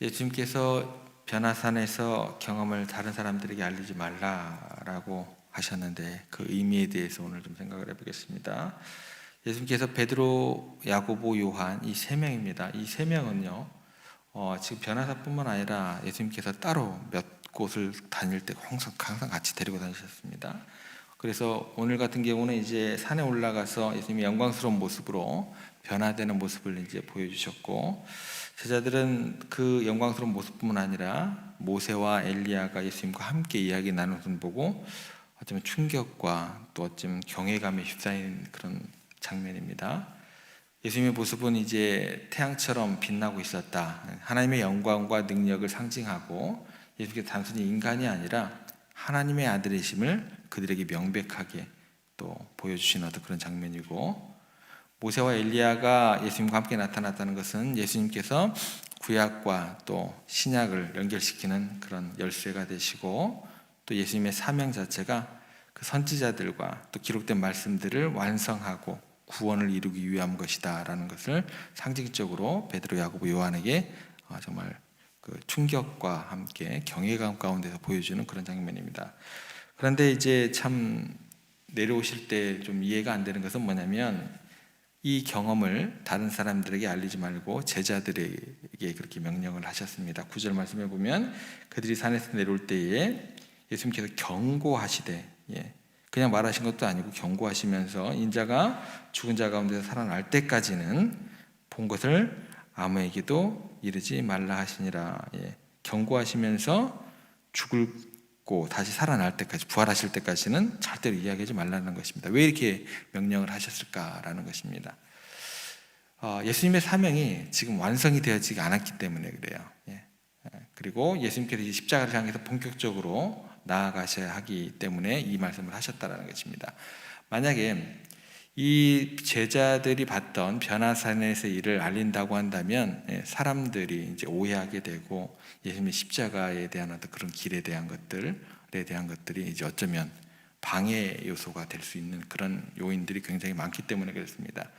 예수님께서 변화산에서 경험을 다른 사람들에게 알리지 말라라고 하셨는데 그 의미에 대해서 오늘 좀 생각을 해보겠습니다. 예수님께서 베드로, 야고보, 요한 이 세 명입니다. 이 세 명은요, 지금 변화산뿐만 아니라 예수님께서 따로 몇 곳을 다닐 때 항상 같이 데리고 다니셨습니다. 그래서 오늘 같은 경우는 이제 산에 올라가서 예수님이 영광스러운 모습으로 변화되는 모습을 이제 보여주셨고, 제자들은 그 영광스러운 모습뿐만 아니라 모세와 엘리야가 예수님과 함께 이야기 나누는 것을 보고 어쩌면 충격과 또 어쩌면 경외감에 휩싸인 그런 장면입니다. 예수님의 모습은 이제 태양처럼 빛나고 있었다. 하나님의 영광과 능력을 상징하고 예수님께서 단순히 인간이 아니라 하나님의 아들이심을 그들에게 명백하게 또 보여주신 어떤 그런 장면이고, 모세와 엘리야가 예수님과 함께 나타났다는 것은 예수님께서 구약과 또 신약을 연결시키는 그런 열쇠가 되시고, 또 예수님의 사명 자체가 그 선지자들과 또 기록된 말씀들을 완성하고 구원을 이루기 위한 것이다 라는 것을 상징적으로 베드로, 야고보, 요한에게 정말 그 충격과 함께 경외감 가운데서 보여주는 그런 장면입니다. 그런데 이제 참 내려오실 때 좀 이해가 안 되는 것은 뭐냐면, 이 경험을 다른 사람들에게 알리지 말고 제자들에게 그렇게 명령을 하셨습니다. 9절 말씀해 보면 그들이 산에서 내려올 때에 예수님께서 경고하시되, 그냥 말하신 것도 아니고 경고하시면서 인자가 죽은 자 가운데서 살아날 때까지는 본 것을 아무에게도 이르지 말라 하시니라. 경고하시면서 죽고 다시 살아날 때까지, 부활하실 때까지는 절대로 이야기하지 말라는 것입니다. 왜 이렇게 명령을 하셨을까라는 것입니다. 예수님의 사명이 지금 완성이 되어지지 않았기 때문에 그래요. 그리고 예수님께서 이 십자가를 향해서 본격적으로 나아가셔야 하기 때문에 이 말씀을 하셨다는 것입니다. 만약에 이 제자들이 봤던 변화산에서 일을 알린다고 한다면 사람들이 이제 오해하게 되고 예수님의 십자가에 대한 어떤 그런 길에 대한 것들이 이제 어쩌면 방해 요소가 될 수 있는 그런 요인들이 굉장히 많기 때문에 그렇습니다.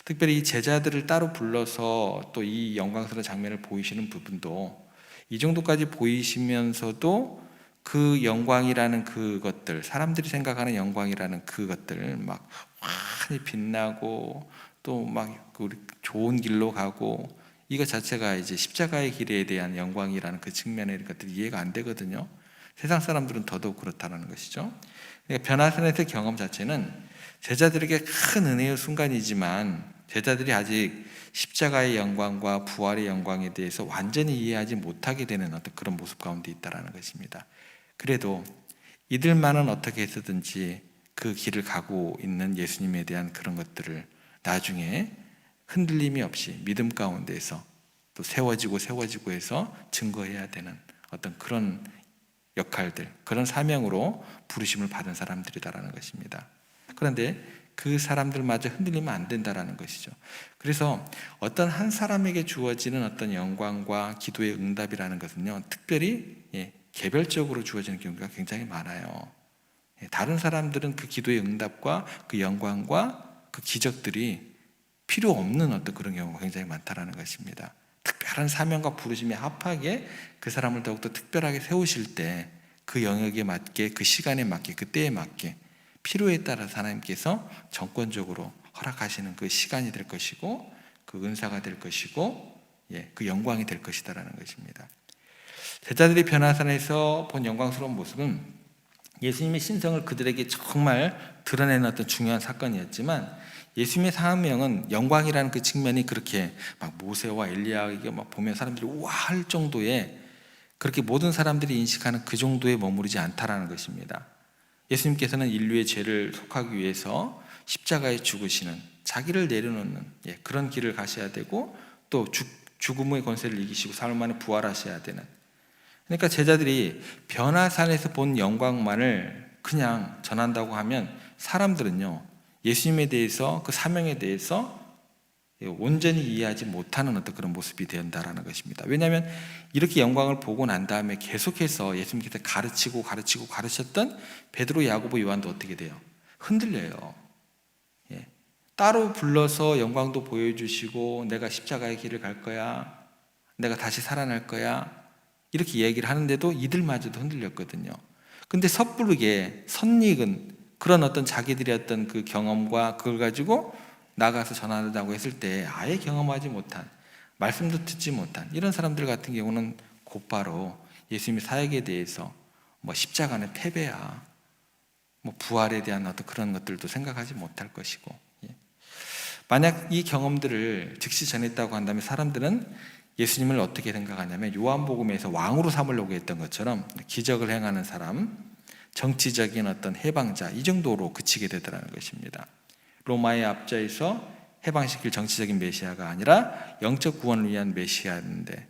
특별히 이 제자들을 따로 불러서 또 이 영광스러운 장면을 보이시는 부분도 이 정도까지 보이시면서도 그 영광이라는 그것들, 사람들이 생각하는 영광이라는 그것들 막 환히 빛나고 또 막 우리 좋은 길로 가고, 이것 자체가 이제 십자가의 길에 대한 영광이라는 그 측면의 것들이 이해가 안 되거든요. 세상 사람들은 더더욱 그렇다는 것이죠. 그러니까 변화산에서 경험 자체는 제자들에게 큰 은혜의 순간이지만 제자들이 아직 십자가의 영광과 부활의 영광에 대해서 완전히 이해하지 못하게 되는 어떤 그런 모습 가운데 있다는 것입니다. 그래도 이들만은 어떻게 해서든지 그 길을 가고 있는 예수님에 대한 그런 것들을 나중에 흔들림이 없이 믿음 가운데에서 또 세워지고 해서 증거해야 되는 어떤 그런 역할들, 그런 사명으로 부르심을 받은 사람들이다라는 것입니다. 그런데 그 사람들마저 흔들리면 안 된다라는 것이죠. 그래서 어떤 한 사람에게 주어지는 어떤 영광과 기도의 응답이라는 것은요, 특별히 개별적으로 주어지는 경우가 굉장히 많아요. 다른 사람들은 그 기도의 응답과 그 영광과 그 기적들이 필요 없는 어떤 그런 경우가 굉장히 많다라는 것입니다. 특별한 사명과 부르심에 합하게 그 사람을 더욱더 특별하게 세우실 때 그 영역에 맞게, 그 시간에 맞게, 그 때에 맞게 필요에 따라서 하나님께서 정권적으로 허락하시는 그 시간이 될 것이고 그 은사가 될 것이고 그 영광이 될 것이다라는 것입니다. 제자들이 변화산에서 본 영광스러운 모습은 예수님의 신성을 그들에게 정말 드러내는 어떤 중요한 사건이었지만, 예수님의 사명은 영광이라는 그 측면이 그렇게 막 모세와 엘리야에게 막 보면 사람들이 우와 할 정도의, 그렇게 모든 사람들이 인식하는 그 정도에 머무르지 않다라는 것입니다. 예수님께서는 인류의 죄를 속하기 위해서 십자가에 죽으시는, 자기를 내려놓는 그런 길을 가셔야 되고, 또 죽음의 권세를 이기시고 사흘 만에 부활하셔야 되는, 그러니까 제자들이 변화산에서 본 영광만을 그냥 전한다고 하면 사람들은요, 예수님에 대해서, 그 사명에 대해서 온전히 이해하지 못하는 어떤 그런 모습이 된다라는 것입니다. 왜냐하면 이렇게 영광을 보고 난 다음에 계속해서 예수님께서 가르쳤던 베드로, 야고보, 요한도 어떻게 돼요? 흔들려요. 따로 불러서 영광도 보여주시고 내가 십자가의 길을 갈 거야, 내가 다시 살아날 거야. 이렇게 얘기를 하는데도 이들마저도 흔들렸거든요. 근데 섣부르게 선익은 그런 어떤 자기들의 어떤 그 경험과 그걸 가지고 나가서 전하자고 했을 때 아예 경험하지 못한, 말씀도 듣지 못한 이런 사람들 같은 경우는 곧바로 예수님의 사역에 대해서 뭐 십자가는 패배야, 뭐 부활에 대한 어떤 그런 것들도 생각하지 못할 것이고, 만약 이 경험들을 즉시 전했다고 한다면 사람들은 예수님을 어떻게 생각하냐면 요한복음에서 왕으로 삼으려고 했던 것처럼 기적을 행하는 사람, 정치적인 어떤 해방자, 이 정도로 그치게 되더라는 것입니다. 로마의 압자에서 해방시킬 정치적인 메시아가 아니라 영적 구원을 위한 메시아인데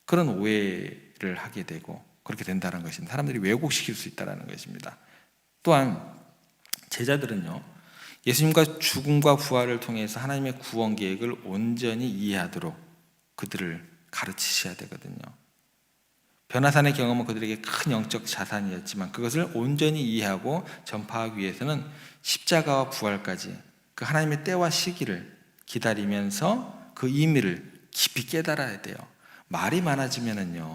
그런 오해를 하게 되고 그렇게 된다는 것입니다. 사람들이 왜곡시킬 수 있다는 것입니다. 또한 제자들은요, 예수님과 죽음과 부활을 통해서 하나님의 구원 계획을 온전히 이해하도록 그들을 가르치셔야 되거든요. 변화산의 경험은 그들에게 큰 영적 자산이었지만 그것을 온전히 이해하고 전파하기 위해서는 십자가와 부활까지 그 하나님의 때와 시기를 기다리면서 그 의미를 깊이 깨달아야 돼요. 말이 많아지면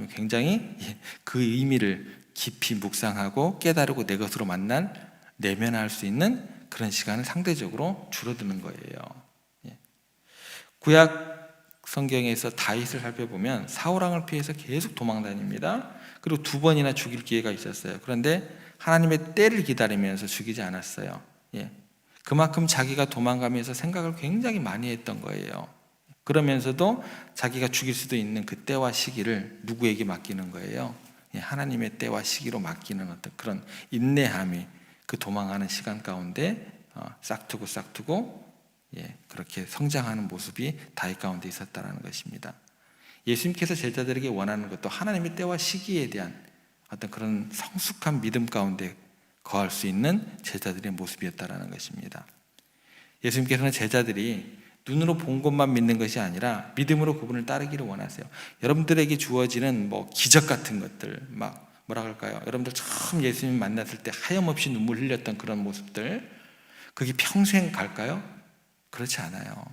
굉장히 그 의미를 깊이 묵상하고 깨달고 내 것으로 내면할 수 있는 그런 시간은 상대적으로 줄어드는 거예요. 구약 성경에서 다윗을 살펴보면 사울왕을 피해서 계속 도망다닙니다. 그리고 2번이나 죽일 기회가 있었어요. 그런데 하나님의 때를 기다리면서 죽이지 않았어요. 그만큼 자기가 도망가면서 생각을 굉장히 많이 했던 거예요. 그러면서도 자기가 죽일 수도 있는 그 때와 시기를 누구에게 맡기는 거예요? 하나님의 때와 시기로 맡기는 어떤 그런 인내함이 그 도망하는 시간 가운데 싹트고 그렇게 성장하는 모습이 다윗 가운데 있었다는 것입니다. 예수님께서 제자들에게 원하는 것도 하나님의 때와 시기에 대한 어떤 그런 성숙한 믿음 가운데 거할 수 있는 제자들의 모습이었다는 것입니다. 예수님께서는 제자들이 눈으로 본 것만 믿는 것이 아니라 믿음으로 그분을 따르기를 원하세요. 여러분들에게 주어지는 뭐 기적 같은 것들, 막 뭐라 그럴까요? 여러분들 처음 예수님 만났을 때 하염없이 눈물 흘렸던 그런 모습들, 그게 평생 갈까요? 그렇지 않아요.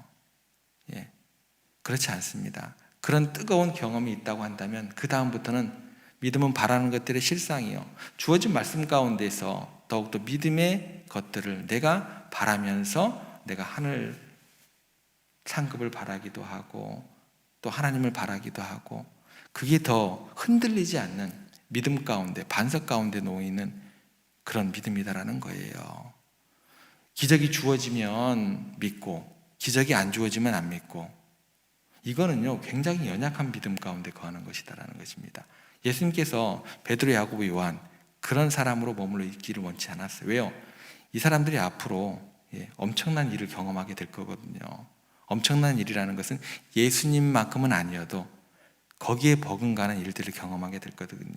그렇지 않습니다. 그런 뜨거운 경험이 있다고 한다면 그 다음부터는 믿음은 바라는 것들의 실상이요, 주어진 말씀 가운데서 더욱더 믿음의 것들을 내가 바라면서 내가 하늘 상급을 바라기도 하고 또 하나님을 바라기도 하고, 그게 더 흔들리지 않는 믿음 가운데, 반석 가운데 놓이는 그런 믿음이다라는 거예요. 기적이 주어지면 믿고 기적이 안 주어지면 안 믿고, 이거는요 굉장히 연약한 믿음 가운데 거하는 것이다라는 것입니다. 예수님께서 베드로, 야고보, 요한 그런 사람으로 머물러 있기를 원치 않았어요. 왜요? 이 사람들이 앞으로 엄청난 일을 경험하게 될 거거든요. 엄청난 일이라는 것은 예수님만큼은 아니어도 거기에 버금가는 일들을 경험하게 될 거거든요.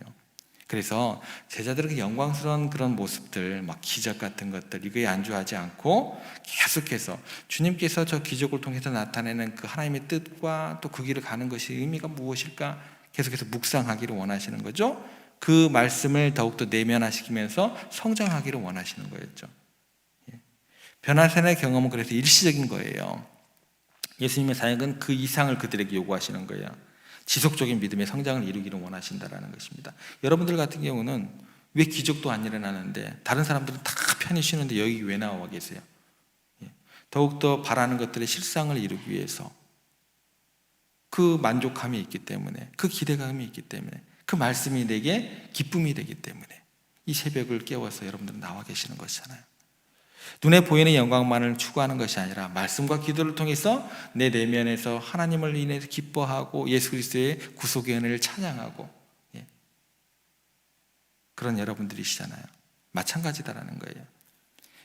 그래서 제자들에게 영광스러운 그런 모습들, 막 기적 같은 것들, 이거에 안주하지 않고 계속해서 주님께서 저 기적을 통해서 나타내는 그 하나님의 뜻과 또 그 길을 가는 것이 의미가 무엇일까 계속해서 묵상하기를 원하시는 거죠. 그 말씀을 더욱더 내면화시키면서 성장하기를 원하시는 거였죠. 변화산의 경험은 그래서 일시적인 거예요. 예수님의 사역은 그 이상을 그들에게 요구하시는 거예요. 지속적인 믿음의 성장을 이루기를 원하신다는 것입니다. 여러분들 같은 경우는 왜 기적도 안 일어나는데 다른 사람들은 다 편히 쉬는데 여기 왜 나와 계세요? 더욱더 바라는 것들의 실상을 이루기 위해서, 그 만족감이 있기 때문에, 그 기대감이 있기 때문에, 그 말씀이 내게 기쁨이 되기 때문에 이 새벽을 깨워서 여러분들은 나와 계시는 것이잖아요. 눈에 보이는 영광만을 추구하는 것이 아니라 말씀과 기도를 통해서 내 내면에서 하나님을 인해서 기뻐하고 예수 그리스도의 구속의 은혜를 찬양하고, 그런 여러분들이시잖아요. 마찬가지다라는 거예요.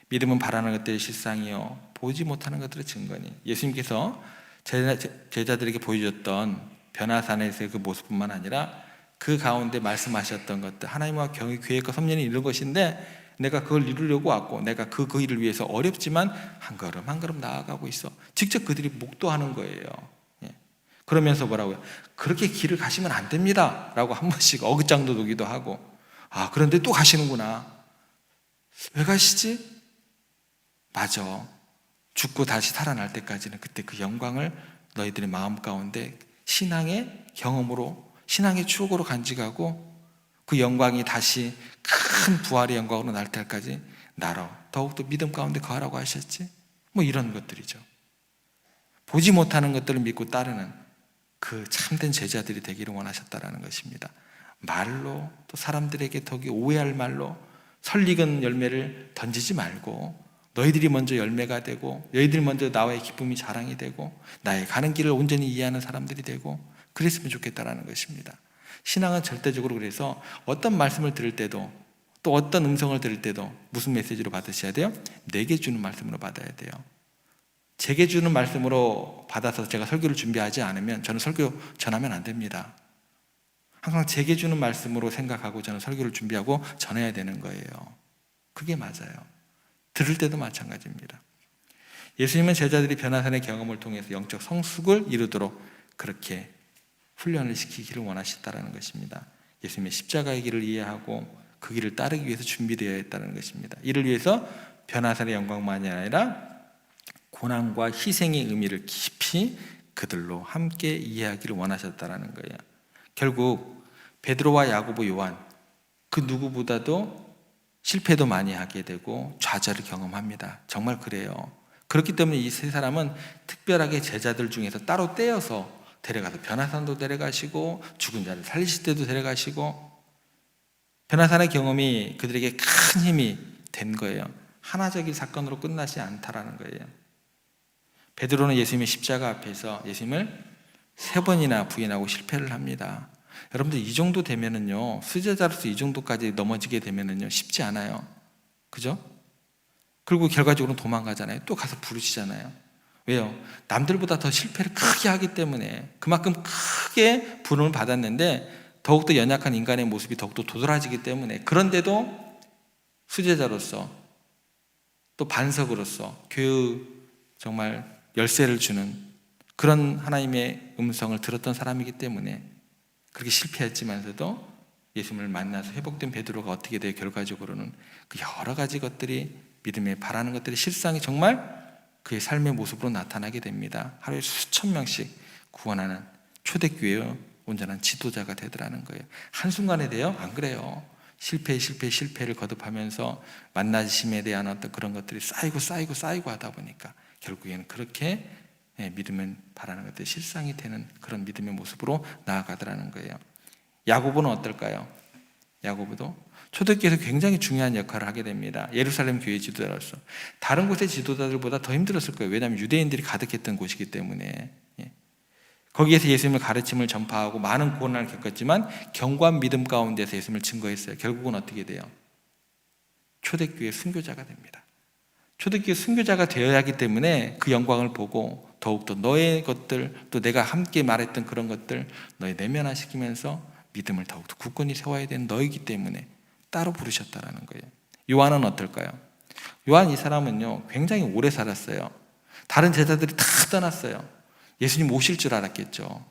믿음은 바라는 것들의 실상이요 보지 못하는 것들의 증거니, 예수님께서 제자들에게 보여줬던 변화산에서의 그 모습뿐만 아니라 그 가운데 말씀하셨던 것들, 하나님과 계획과 섭리는 이런 것인데 내가 그걸 이루려고 왔고 내가 그 일을 위해서 어렵지만 한 걸음 한 걸음 나아가고 있어. 직접 그들이 목도하는 거예요. 그러면서 뭐라고요? 그렇게 길을 가시면 안 됩니다 라고 한 번씩 어긋장도 놓기도 하고, 아 그런데 또 가시는구나. 왜 가시지? 맞아, 죽고 다시 살아날 때까지는 그때 그 영광을 너희들의 마음 가운데 신앙의 경험으로, 신앙의 추억으로 간직하고 그 영광이 다시 큰 부활의 영광으로 날 때까지 나로 더욱더 믿음 가운데 거하라고 하셨지. 뭐 이런 것들이죠. 보지 못하는 것들을 믿고 따르는 그 참된 제자들이 되기를 원하셨다라는 것입니다. 말로, 또 사람들에게 더 오해할 말로 설익은 열매를 던지지 말고 너희들이 먼저 열매가 되고 너희들이 먼저 나와의 기쁨이 자랑이 되고 나의 가는 길을 온전히 이해하는 사람들이 되고 그랬으면 좋겠다라는 것입니다. 신앙은 절대적으로 그래서 어떤 말씀을 들을 때도 또 어떤 음성을 들을 때도 무슨 메시지로 받으셔야 돼요? 내게 주는 말씀으로 받아야 돼요. 제게 주는 말씀으로 받아서 제가 설교를 준비하지 않으면 저는 설교 전하면 안 됩니다. 항상 제게 주는 말씀으로 생각하고 저는 설교를 준비하고 전해야 되는 거예요. 그게 맞아요. 들을 때도 마찬가지입니다. 예수님은 제자들이 변화산의 경험을 통해서 영적 성숙을 이루도록 그렇게 훈련을 시키기를 원하셨다는 것입니다. 예수님의 십자가의 길을 이해하고 그 길을 따르기 위해서 준비되어야 했다는 것입니다. 이를 위해서 변화산의 영광만이 아니라 고난과 희생의 의미를 깊이 그들로 함께 이해하기를 원하셨다는 거예요. 결국 베드로와 야고보, 요한 그 누구보다도 실패도 많이 하게 되고 좌절을 경험합니다. 정말 그래요. 그렇기 때문에 이 세 사람은 특별하게 제자들 중에서 따로 떼어서 데려가서 변화산도 데려가시고 죽은 자를 살리실 때도 데려가시고 변화산의 경험이 그들에게 큰 힘이 된 거예요. 하나적인 사건으로 끝나지 않다라는 거예요. 베드로는 예수님의 십자가 앞에서 예수님을 3번이나 부인하고 실패를 합니다. 여러분들 이 정도 되면은요, 수제자로서 이 정도까지 넘어지게 되면은요 쉽지 않아요. 그죠? 그리고 결과적으로 도망가잖아요. 또 가서 부르시잖아요. 왜요? 남들보다 더 실패를 크게 하기 때문에 그만큼 크게 부름을 받았는데 더욱더 연약한 인간의 모습이 더욱더 도드라지기 때문에 그런데도 수제자로서 또 반석으로서 교회의 정말 열쇠를 주는 그런 하나님의 음성을 들었던 사람이기 때문에 그렇게 실패했지만서도 예수님을 만나서 회복된 베드로가 어떻게 돼요? 결과적으로는 그 여러 가지 것들이 믿음에 바라는 것들이 실상이 정말 그의 삶의 모습으로 나타나게 됩니다. 하루에 수천 명씩 구원하는 초대교회의 온전한 지도자가 되더라는 거예요. 한순간에 돼요? 안 그래요. 실패를 거듭하면서 만나심에 대한 어떤 그런 것들이 쌓이고 하다 보니까 결국에는 그렇게 믿으면 바라는 것들이 실상이 되는 그런 믿음의 모습으로 나아가더라는 거예요. 야고보는 어떨까요? 야고보도 초대교회에서 굉장히 중요한 역할을 하게 됩니다. 예루살렘 교회 지도자로서 다른 곳의 지도자들보다 더 힘들었을 거예요. 왜냐하면 유대인들이 가득했던 곳이기 때문에. 거기에서 예수님의 가르침을 전파하고 많은 고난을 겪었지만 견고한 믿음 가운데서 예수님을 증거했어요. 결국은 어떻게 돼요? 초대교회 순교자가 됩니다. 초대교회 순교자가 되어야 하기 때문에 그 영광을 보고 더욱더 너의 것들 또 내가 함께 말했던 그런 것들 너의 내면화시키면서 믿음을 더욱더 굳건히 세워야 되는 너이기 때문에 따로 부르셨다라는 거예요. 요한은 어떨까요? 요한 이 사람은요 굉장히 오래 살았어요. 다른 제자들이 다 떠났어요. 예수님 오실 줄 알았겠죠.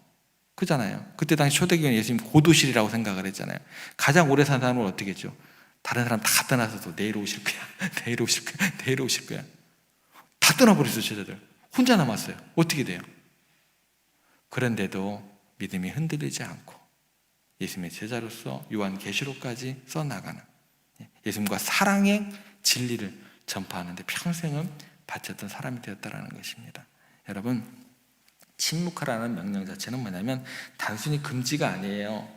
그잖아요. 그때 당시 초대교회는 예수님 고도실이라고 생각을 했잖아요. 가장 오래 산 사람은 어떻게 했죠? 다른 사람 다 떠나서도 내일 오실 거야. 내일 오실 거야. 다 떠나버렸어요. 제자들. 혼자 남았어요. 어떻게 돼요? 그런데도 믿음이 흔들리지 않고 예수님의 제자로서 요한계시록까지 써나가는 예수님과 사랑의 진리를 전파하는데 평생을 바쳤던 사람이 되었다는 것입니다. 여러분, 침묵하라는 명령 자체는 뭐냐면 단순히 금지가 아니에요.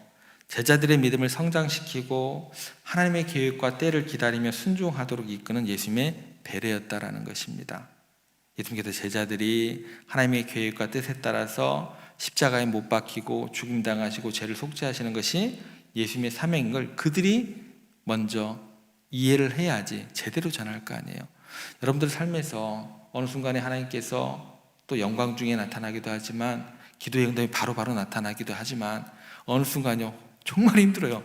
제자들의 믿음을 성장시키고 하나님의 계획과 때를 기다리며 순종하도록 이끄는 예수님의 배려였다라는 것입니다. 예수님께서 제자들이 하나님의 계획과 뜻에 따라서 십자가에 못 박히고 죽임당하시고 죄를 속죄하시는 것이 예수님의 사명인 걸 그들이 먼저 이해를 해야지 제대로 전할 거 아니에요. 여러분들 삶에서 어느 순간에 하나님께서 또 영광 중에 나타나기도 하지만 기도의 응답이 바로바로 나타나기도 하지만 어느 순간요 정말 힘들어요.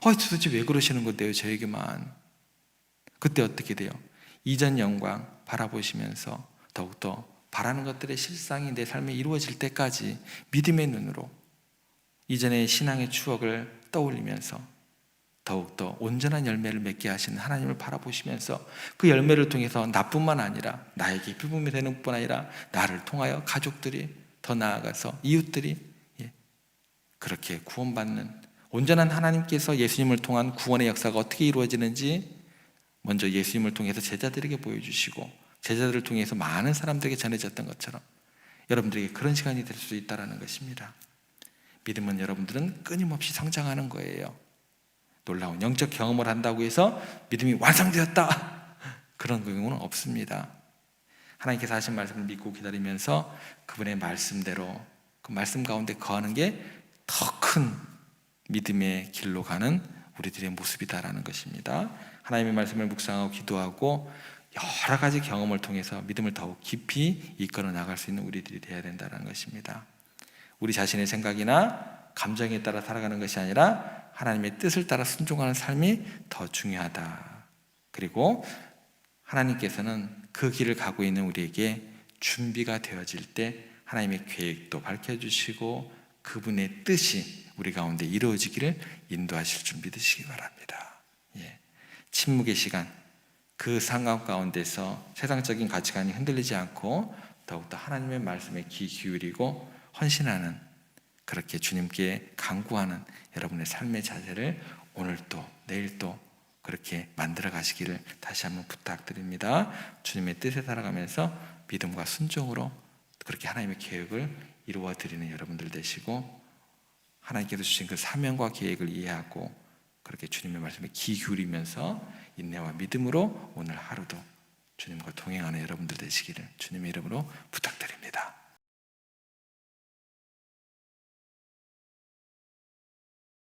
도대체 왜 그러시는 건데요 저에게만. 그때 어떻게 돼요? 이전 영광 바라보시면서 더욱더 바라는 것들의 실상이 내 삶에 이루어질 때까지 믿음의 눈으로 이전의 신앙의 추억을 떠올리면서 더욱더 온전한 열매를 맺게 하시는 하나님을 바라보시면서 그 열매를 통해서 나뿐만 아니라 나에게 기쁨이 되는 뿐 아니라 나를 통하여 가족들이 더 나아가서 이웃들이 그렇게 구원받는, 온전한 하나님께서 예수님을 통한 구원의 역사가 어떻게 이루어지는지 먼저 예수님을 통해서 제자들에게 보여주시고 제자들을 통해서 많은 사람들에게 전해졌던 것처럼 여러분들에게 그런 시간이 될 수 있다는 것입니다. 믿음은 여러분들은 끊임없이 성장하는 거예요. 놀라운 영적 경험을 한다고 해서 믿음이 완성되었다, 그런 경우는 없습니다. 하나님께서 하신 말씀을 믿고 기다리면서 그분의 말씀대로 그 말씀 가운데 거하는 게 더 큰 믿음의 길로 가는 우리들의 모습이다라는 것입니다. 하나님의 말씀을 묵상하고 기도하고 여러 가지 경험을 통해서 믿음을 더욱 깊이 이끌어 나갈 수 있는 우리들이 되어야 된다는 것입니다. 우리 자신의 생각이나 감정에 따라 살아가는 것이 아니라 하나님의 뜻을 따라 순종하는 삶이 더 중요하다. 그리고 하나님께서는 그 길을 가고 있는 우리에게 준비가 되어질 때 하나님의 계획도 밝혀주시고 그분의 뜻이 우리 가운데 이루어지기를 인도하실 줄 믿으시기 바랍니다. 침묵의 시간, 그 상황 가운데서 세상적인 가치관이 흔들리지 않고 더욱더 하나님의 말씀에 귀 기울이고 헌신하는, 그렇게 주님께 간구하는 여러분의 삶의 자세를 오늘도 내일도 그렇게 만들어 가시기를 다시 한번 부탁드립니다. 주님의 뜻에 살아가면서 믿음과 순종으로 그렇게 하나님의 계획을 이루어 드리는 여러분들 되시고, 하나님께서 주신 그 사명과 계획을 이해하고 그렇게 주님의 말씀에 귀 기울이면서 인내와 믿음으로 오늘 하루도 주님과 동행하는 여러분들 되시기를 주님의 이름으로 부탁드립니다.